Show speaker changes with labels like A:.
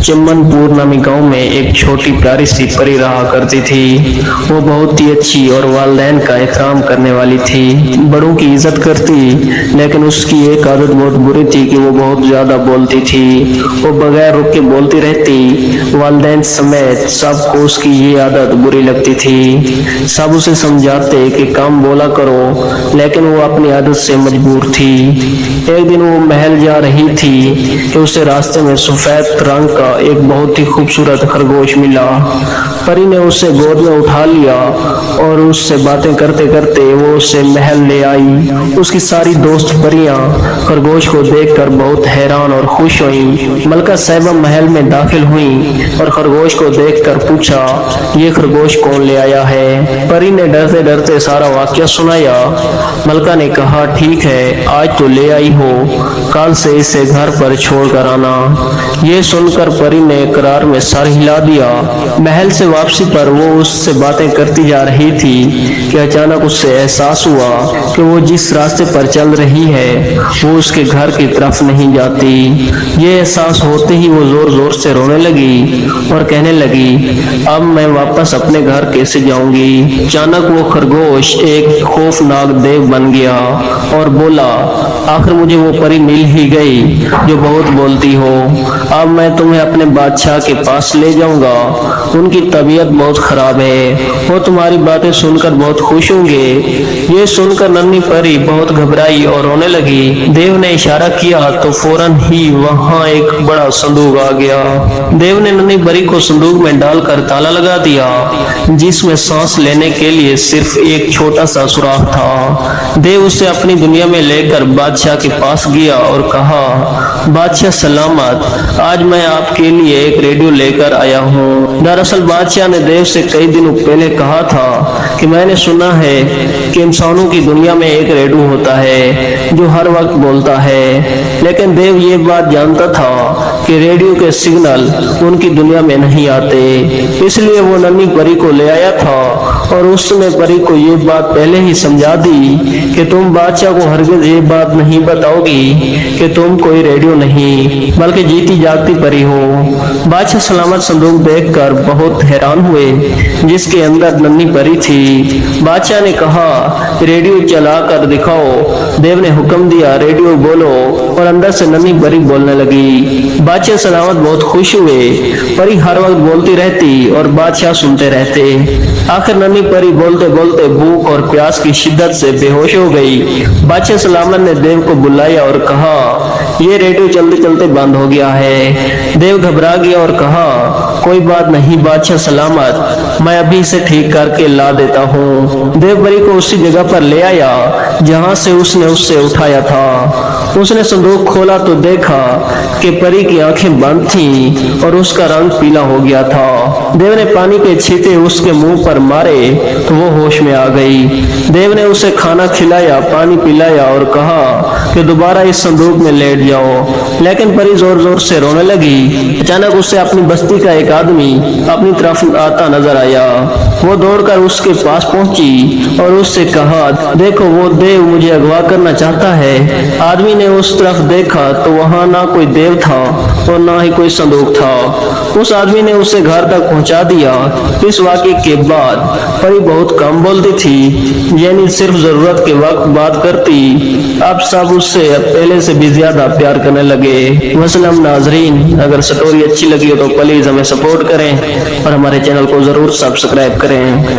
A: चिम्मनपुर नामी गांव में एक छोटी प्यारी सी परी रहा करती थी। वो बहुत ही अच्छी और वालिदैन का एहतराम करने वाली थी, बड़ों की इज्जत करती, लेकिन उसकी एक आदत बहुत बुरी थी कि वो बहुत ज्यादा बोलती थी। वो बगैर रुक के बोलती रहती। वालिदैन समेत सबको उसकी ये आदत बुरी लगती थी। सब उसे समझाते कि कम बोला करो, लेकिन वो अपनी आदत से मजबूर थी। एक दिन वो महल जा रही थी कि उसे रास्ते में सफेद रंग का एक बहुत ही खूबसूरत खरगोश मिला। परी ने उसे गोद में उठा लिया और उससे बातें करते करते वो उसे महल ले आई। उसकी सारी दोस्त परियां खरगोश को देखकर बहुत हैरान और खुश हुई। मलका साहिबा महल में दाखिल हुई और खरगोश को देखकर पूछा, ये खरगोश कौन ले आया है? परी ने डरते डरते सारा वाकया सुनाया। मलका ने कहा, ठीक है, आज तो ले आई हो, कल से इसे घर पर छोड़ कर आना। ये सुनकर परी ने इकरार में सर हिला दिया। महल से वापसी पर वो उससे बातें करती जा रही थी कि अचानक उससे एहसास हुआ कि वो जिस रास्ते पर चल रही है वो उसके घर की तरफ नहीं जाती। ये एहसास होते ही वो जोर जोर से रोने लगी और कहने लगी, अब मैं वापस अपने घर कैसे जाऊंगी? अचानक वो खरगोश एक खौफनाक देव बन गया और बोला, आखिर मुझे वो परी मिल ही गई जो बहुत बोलती हो। अब मैं तुम्हें अपने बादशाह के पास ले जाऊंगा। उनकी तबीयत बहुत खराब है, वो तुम्हारी बातें सुनकर बहुत खुश होंगे। ये सुनकर नन्ही परी बहुत घबराई और रोने लगी। देव ने इशारा किया तो फौरन ही वहां एक बड़ा संदूक आ गया। देव ने नन्ही परी को संदूक में डालकर ताला लगा दिया, जिसमें सांस लेने के लिए सिर्फ एक छोटा सा सुराख था। देव उसे अपनी दुनिया में लेकर बादशाह के पास गया और कहा, बादशाह सलामत, आज मैं आपके लिए एक रेडियो लेकर आया हूँ। दरअसल बादशाह ने देव से कई दिनों पहले कहा था कि मैंने सुना है कि इंसानों की दुनिया में एक रेडियो होता है जो हर वक्त बोलता है, लेकिन देव ये बात जानता था कि रेडियो के सिग्नल उनकी दुनिया में नहीं आते। इसलिए वो नन्ही परी को ले आया था और उसने परी को ये बात पहले ही समझा दी कि तुम बादशाह को हरगिज ये बात नहीं बताओगी कि तुम कोई रेडियो नहीं बल्कि जीती जागती परी हो। बादशाह सलामत संदूक देखकर बहुत हैरान हुए जिसके अंदर नन्ही परी थी। बादशाह ने कहा, रेडियो चला कर दिखाओ। देव ने हुक्म दिया, रेडियो बोलो, और अंदर से नन्ही परी बोलने लगी। बादशाह सलामत बहुत खुश हुए। परी हर वक्त बोलती रहती और बादशाह सुनते रहते। आखिर नन्ही परी बोलते बोलते भूख और प्यास की शिद्दत से बेहोश हो गई। बादशाह सलामत ने देव को बुलाया और कहा, ये रेडियो चलते चलते बंद हो गया है। देव घबरा गया और कहा, कोई बात नहीं बादशाह सलामत, मैं अभी इसे ठीक करके ला देता हूँ। देव परी को उसी जगह पर ले आया जहाँ से उसने उससे उठाया था। उसने संदूक खोला तो देखा कि परी की आंखें बंद थीं और उसका रंग पीला हो गया था। देव ने पानी के छींटे उसके मुंह पर मारे तो वो होश में आ गई। देव ने उसे खाना खिलाया, पानी पिलाया और कहा कि दोबारा इस संदूक में लेट जाओ, लेकिन परी जोर जोर से रोने लगी। अचानक उसे अपनी बस्ती का एक आदमी अपनी तरफ आता नजर आया। वो दौड़कर उसके पास पहुंची और उससे कहा, देखो वो देव मुझे अगवा करना चाहता है। आदमी ने उस तरफ देखा तो वहां ना कोई देव था और ना ही कोई संदूक था। उस आदमी ने उसे घर तक पहुंचा दिया। इस वाक़ये के बाद परी बहुत कम बोलती थी, यानी सिर्फ जरूरत के वक्त बात करती। अब सब उससे पहले से भी ज्यादा प्यार करने लगे। वसलम नाजरीन, अगर स्टोरी अच्छी लगी हो तो प्लीज हमें सपोर्ट करें और हमारे चैनल को जरूर सब्सक्राइब करें।